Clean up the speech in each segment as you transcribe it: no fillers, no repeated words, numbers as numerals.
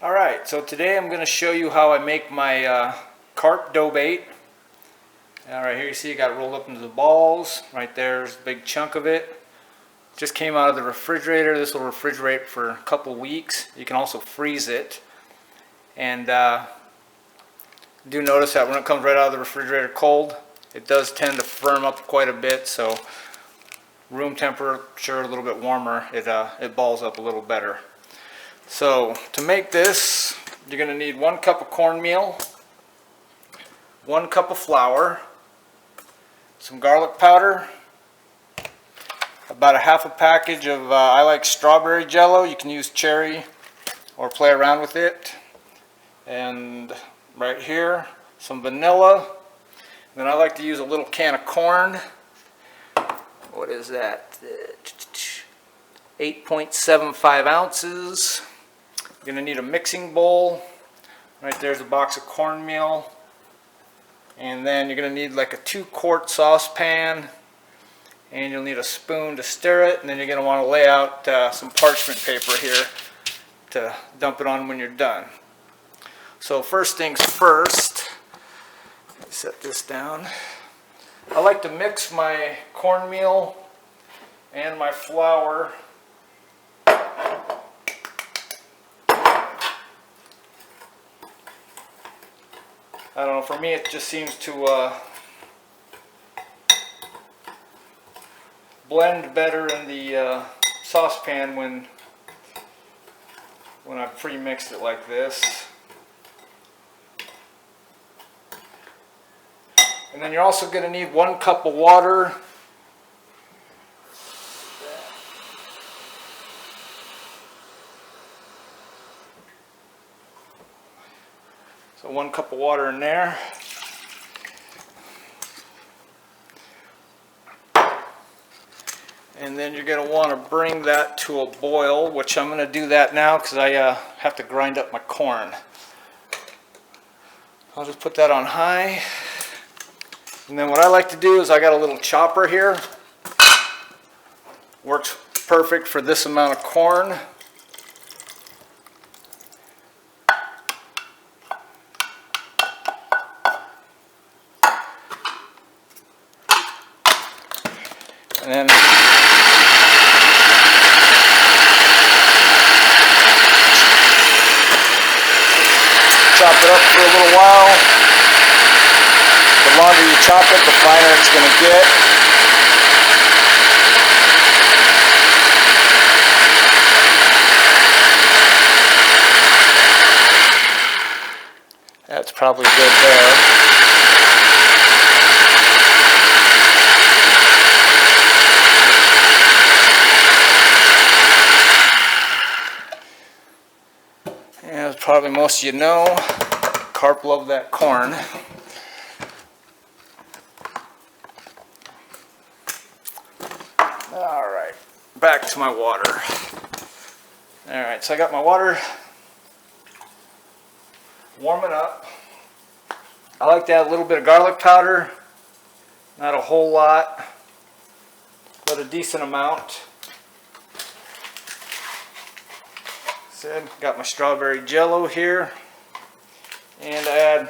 Alright, so today I'm going to show you how I make my carp dough bait. Alright, here you see it got rolled up into the balls. Right there's a big chunk of it. Just came out of the refrigerator. This will refrigerate for a couple weeks. You can also freeze it. And do notice that when it comes right out of the refrigerator cold, it does tend to firm up quite a bit. So room temperature, a little bit warmer, it balls up a little better. So to make this, you're going to need 1 cup of cornmeal, 1 cup of flour, some garlic powder, about a half a package of, I like strawberry Jello. You can use cherry or play around with it. And right here, some vanilla. Then I like to use a little can of corn. What is that? 8.75 ounces. You're going to need a mixing bowl. Right there's a box of cornmeal. And then you're going to need like a 2-quart saucepan. And you'll need a spoon to stir it. And then you're going to want to lay out some parchment paper here to dump it on when you're done. So first things first, let me set this down. I like to mix my cornmeal and my flour I don't know, for me it just seems to blend better in the saucepan when I've pre-mixed it like this. And then you're also going to need 1 cup of water. So 1 cup of water in there. And then you're going to want to bring that to a boil, which I'm going to do that now because I have to grind up my corn. I'll just put that on high. And then what I like to do is I got a little chopper here. Works perfect for this amount of corn. And then chop it up for a little while. The longer you chop it, the finer it's going to get. That's probably good there. As probably most of you know, carp love that corn. Alright, back to my water. Alright, so I got my water warming up. I like to add a little bit of garlic powder, not a whole lot, but a decent amount. Got my strawberry Jello here, and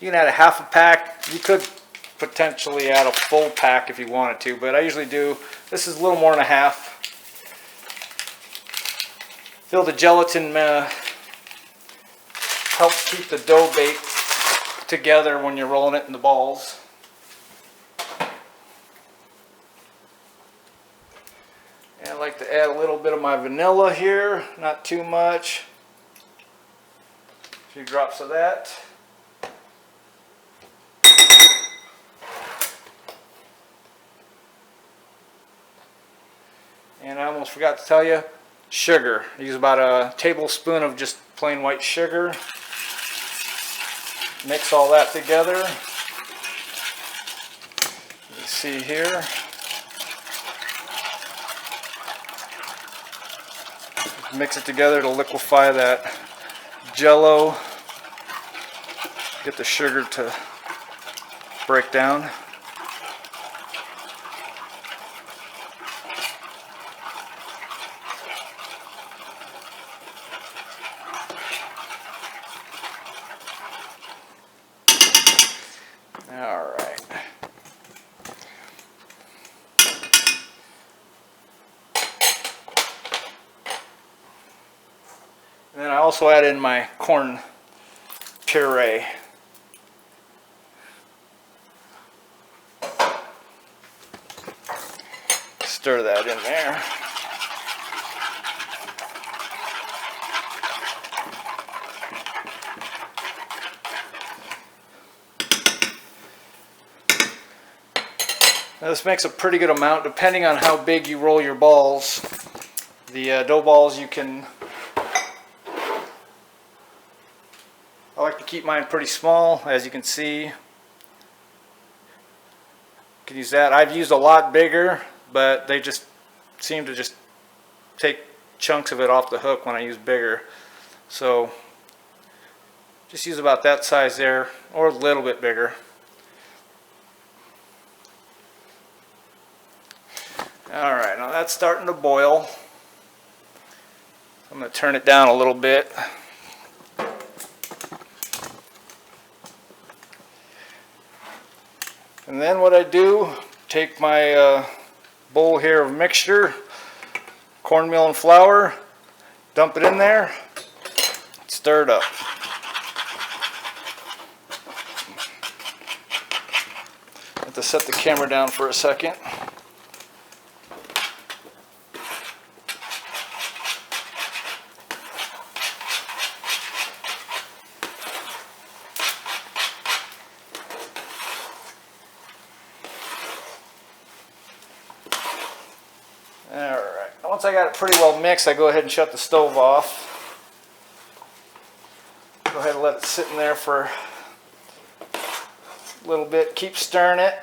you can add a half a pack. You could potentially add a full pack if you wanted to, but I usually do. This is a little more than a half. Feel the gelatin helps keep the dough bait together when you're rolling it in the balls. And I like to add a little bit of my vanilla here, not too much. A few drops of that. And I almost forgot to tell you, sugar. I use about a tablespoon of just plain white sugar. Mix all that together. You see here. Mix it together to liquefy that Jello. Get the sugar to break down. And then I also add in my corn puree. Stir that in there. Now this makes a pretty good amount depending on how big you roll your balls. The dough balls you can, I like to keep mine pretty small, as you can see. You can use that. I've used a lot bigger, but they just seem to just take chunks of it off the hook when I use bigger. So just use about that size there, or a little bit bigger. Alright, now that's starting to boil. I'm going to turn it down a little bit. And then what I do, take my bowl here of mixture, cornmeal and flour, dump it in there, stir it up. I have to set the camera down for a second. Alright, once I got it pretty well mixed, I go ahead and shut the stove off. Go ahead and let it sit in there for a little bit. Keep stirring it.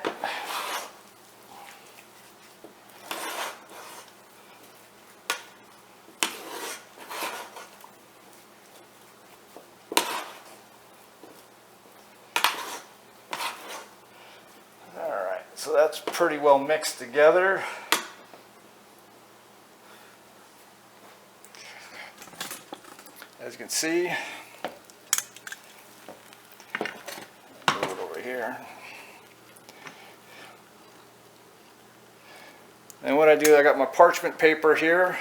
Alright, so that's pretty well mixed together. As you can see, move it over here. And what I do, I got my parchment paper here.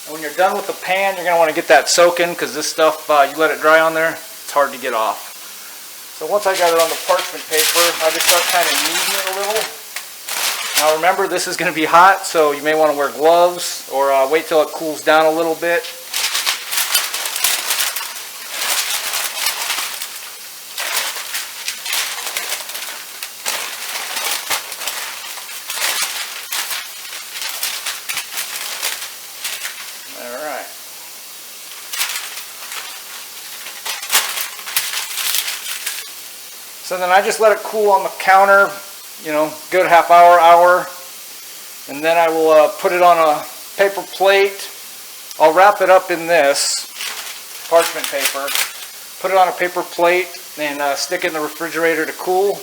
When you're done with the pan, you're going to want to get that soaking, because this stuff, you let it dry on there, it's hard to get off. So once I got it on the parchment paper, I just start kind of kneading it a little. Now remember, this is going to be hot, so you may want to wear gloves, or wait till it cools down a little bit. Alright. So then I just let it cool on the counter, you know, good half hour, and then I will put it on a paper plate. I'll wrap it up in this parchment paper, put it on a paper plate, and stick it in the refrigerator to cool.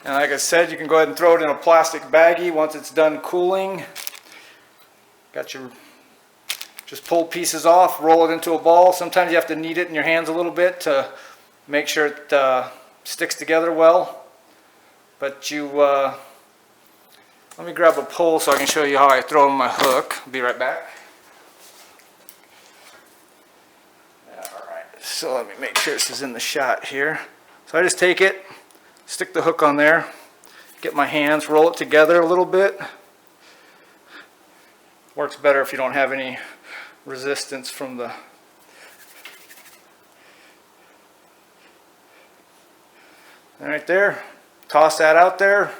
And like I said, you can go ahead and throw it in a plastic baggie once it's done cooling. Got your, just pull pieces off, roll it into a ball. Sometimes you have to knead it in your hands a little bit to make sure it sticks together well. But you, let me grab a pole so I can show you how I throw in my hook. I'll be right back. Alright, so let me make sure this is in the shot here. So I just take it, stick the hook on there, get my hands, roll it together a little bit. Works better if you don't have any resistance from the right there. Toss that out there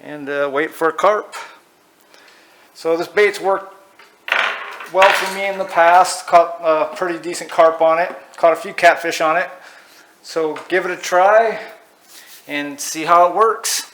and wait for a carp. So this bait's worked well for me in the past. Caught a pretty decent carp on it. Caught a few catfish on it. So give it a try and see how it works.